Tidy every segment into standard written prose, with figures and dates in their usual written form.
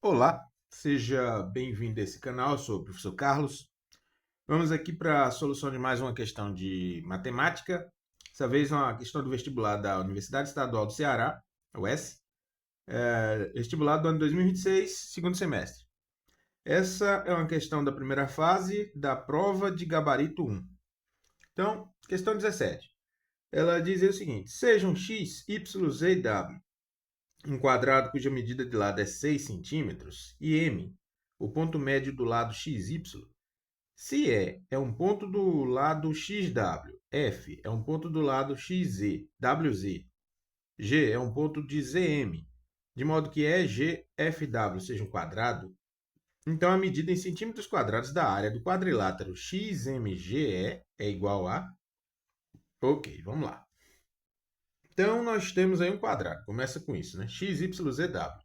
Olá, seja bem-vindo a esse canal. Eu sou o professor Carlos. Vamos aqui para a solução de mais uma questão de matemática. Dessa vez uma questão do vestibular da Universidade Estadual do Ceará, UES, vestibular do ano 2026, segundo semestre. Essa é uma questão da primeira fase da prova de gabarito 1. Então, questão 17. Ela diz o seguinte: sejam x, y, z e w um quadrado cuja medida de lado é 6 centímetros, e M, o ponto médio do lado XY, se é um ponto do lado XW, F é um ponto do lado XZ, WZ, G é um ponto de ZM, de modo que EGFW seja um quadrado, então a medida em centímetros quadrados da área do quadrilátero XMGE é igual a... Ok, vamos lá. Então, nós temos aí um quadrado. Começa com isso, né? XYZW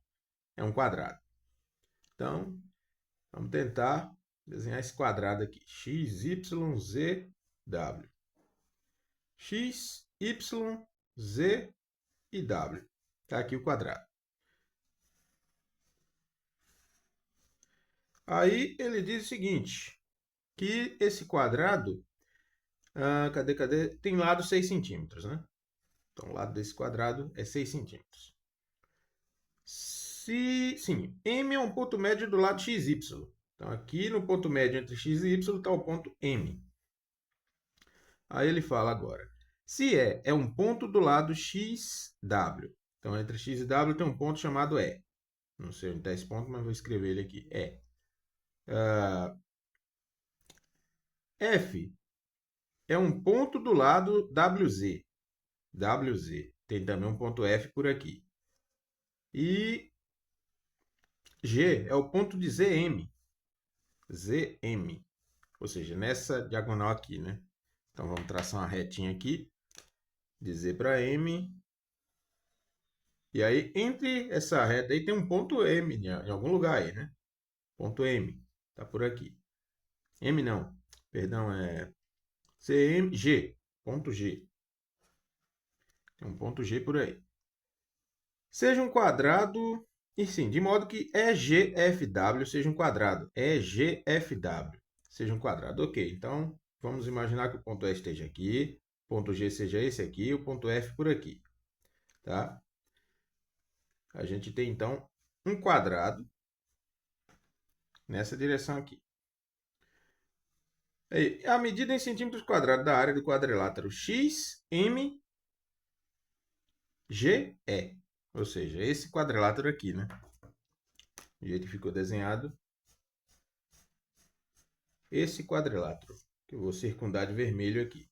é um quadrado. Então, vamos tentar desenhar esse quadrado aqui. X, Y, Z, W. X, Y, Z e W. Está aqui o quadrado. Aí ele diz o seguinte, que esse quadrado, cadê? Tem lado 6 centímetros, né? Então, o lado desse quadrado é 6 centímetros. Sim, M é um ponto médio do lado XY. Então, aqui no ponto médio entre x e y está o ponto M. Aí ele fala agora, se é um ponto do lado XW. Então, entre x e w tem um ponto chamado E. Não sei onde está esse ponto, mas vou escrever ele aqui. E. F é um ponto do lado WZ. WZ. Tem também um ponto F por aqui. E G é o ponto de ZM. ZM. Ou seja, nessa diagonal aqui, né? Então, vamos traçar uma retinha aqui. De Z para M. E aí, entre essa reta aí, tem um ponto M em algum lugar aí, né? Ponto M. Tá por aqui. M não. Perdão, é CM, G. Ponto G. Tem um ponto G por aí. Seja um quadrado... E sim, de modo que EGFW seja um quadrado. EGFW seja um quadrado. Ok, então vamos imaginar que o ponto E esteja aqui, o ponto G seja esse aqui, o ponto F por aqui. Tá? A gente tem, então, um quadrado nessa direção aqui. A medida em centímetros quadrados da área do quadrilátero XMGE. Ou seja, esse quadrilátero aqui, né? Do jeito que ficou desenhado. Esse quadrilátero, que eu vou circundar de vermelho aqui.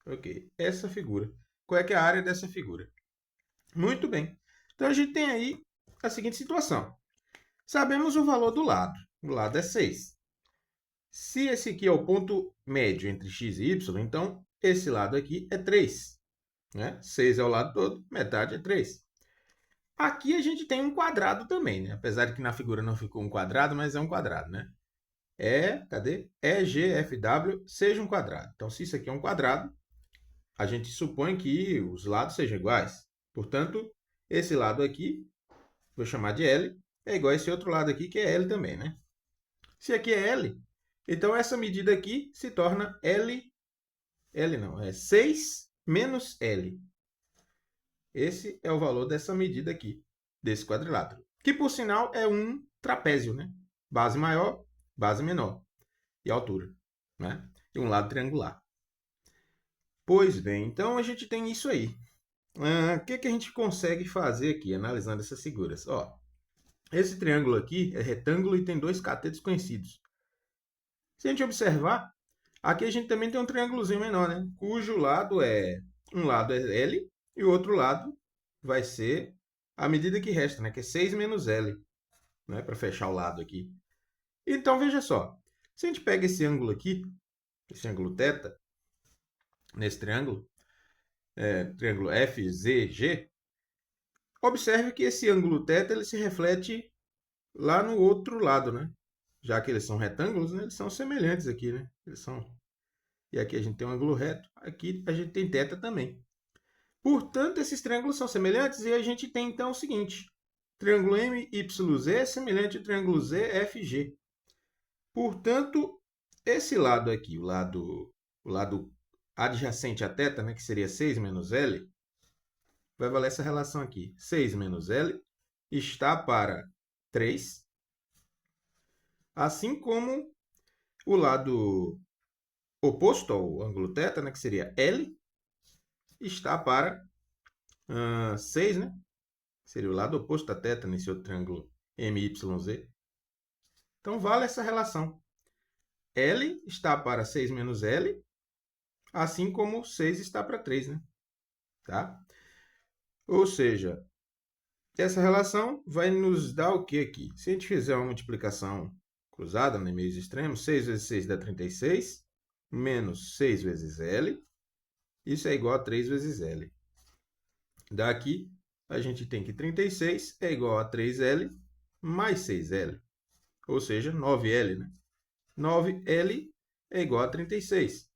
Ok, essa figura. Qual é que é a área dessa figura? Muito bem. Então, a gente tem aí a seguinte situação. Sabemos o valor do lado. O lado é 6. Se esse aqui é o ponto médio entre x e y, então esse lado aqui é 3. Né? 6 é o lado todo, metade é 3. Aqui a gente tem um quadrado também, né? Apesar de que na figura não ficou um quadrado, mas é um quadrado, né? Cadê? EGFW seja um quadrado. Então, se isso aqui é um quadrado, a gente supõe que os lados sejam iguais. Portanto, esse lado aqui, vou chamar de L, é igual a esse outro lado aqui, que é L também, né? Se aqui é L, então essa medida aqui se torna L não, é 6 menos L. Esse é o valor dessa medida aqui, desse quadrilátero. Que, por sinal, é um trapézio, né? Base maior, base menor. E altura, né? E um lado triangular. Pois bem, então a gente tem isso aí. O que a gente consegue fazer aqui, analisando essas figuras? Ó, esse triângulo aqui é retângulo e tem dois catetos conhecidos. Se a gente observar, aqui a gente também tem um triângulozinho menor, né? Cujo lado é... Um lado é L e o outro lado vai ser a medida que resta, né? Que é 6 menos L, né? Para fechar o lado aqui. Então, veja só. Se a gente pega esse ângulo aqui, esse ângulo θ, nesse triângulo, triângulo FZG, observe que esse ângulo θ ele se reflete lá no outro lado, né? Já que eles são retângulos, né? Eles são semelhantes aqui, né? Eles são... E aqui a gente tem um ângulo reto, aqui a gente tem θ também. Portanto, esses triângulos são semelhantes e a gente tem, então, o seguinte. triângulo MYZ é semelhante ao triângulo ZFG. Portanto, esse lado aqui, o lado adjacente a θ, né, que seria 6 menos L, vai valer essa relação aqui. 6 menos L está para 3, assim como o lado oposto ao ângulo θ, né, que seria L, está para 6, né? Seria o lado oposto a θ nesse outro triângulo MYZ. Então, vale essa relação. L está para 6 menos L, assim como 6 está para 3, né? Tá? Ou seja, essa relação vai nos dar o que aqui? Se a gente fizer uma multiplicação cruzada, né, meios extremos, 6 vezes 6 dá 36, menos 6 vezes L, isso é igual a 3 vezes L. Daqui, a gente tem que 36 é igual a 3L mais 6L, ou seja, 9L, né? 9L é igual a 36.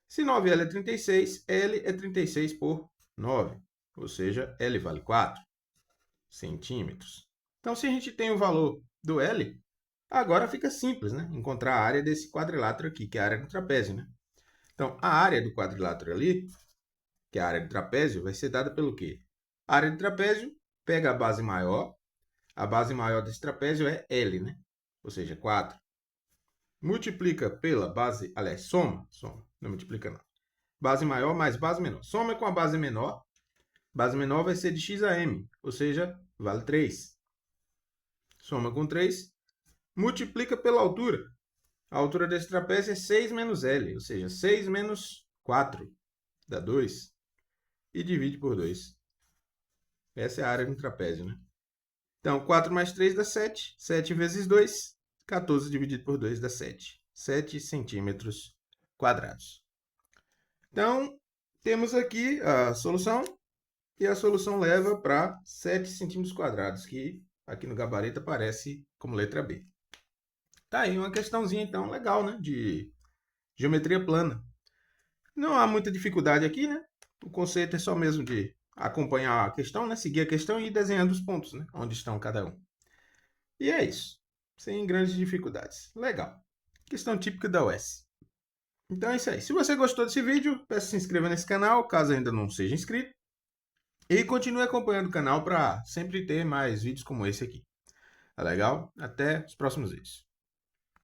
Se 9L é 36, L é 36 por 9, ou seja, L vale 4 centímetros. Então, se a gente tem o valor do L, agora fica simples, né? Encontrar a área desse quadrilátero aqui, que é a área do trapézio, né? Então, a área do quadrilátero ali, que é a área do trapézio, vai ser dada pelo quê? A área do trapézio pega a base maior desse trapézio é L, né? Ou seja, 4. Multiplica pela base, aliás, soma, não multiplica não. Base maior mais base menor. Soma com a base menor vai ser de x a m, ou seja, vale 3. Soma com 3, multiplica pela altura. A altura desse trapézio é 6 menos L, ou seja, 6 menos 4 dá 2. E divide por 2. Essa é a área do trapézio, né? Então, 4 mais 3 dá 7. 7 vezes 2, 14 dividido por 2 dá 7. 7 centímetros quadrados. Então, temos aqui a solução. E a solução leva para 7 centímetros quadrados, que aqui no gabarito aparece como letra B. Tá aí uma questãozinha, então, legal, né? De geometria plana. Não há muita dificuldade aqui, né? O conceito é só mesmo de acompanhar a questão, né? Seguir a questão e ir desenhando os pontos, né? Onde estão cada um. E é isso. Sem grandes dificuldades. Legal. Questão típica da UES. Então é isso aí. Se você gostou desse vídeo, peço que se inscreva nesse canal, caso ainda não seja inscrito. E continue acompanhando o canal para sempre ter mais vídeos como esse aqui. Tá legal? Até os próximos vídeos.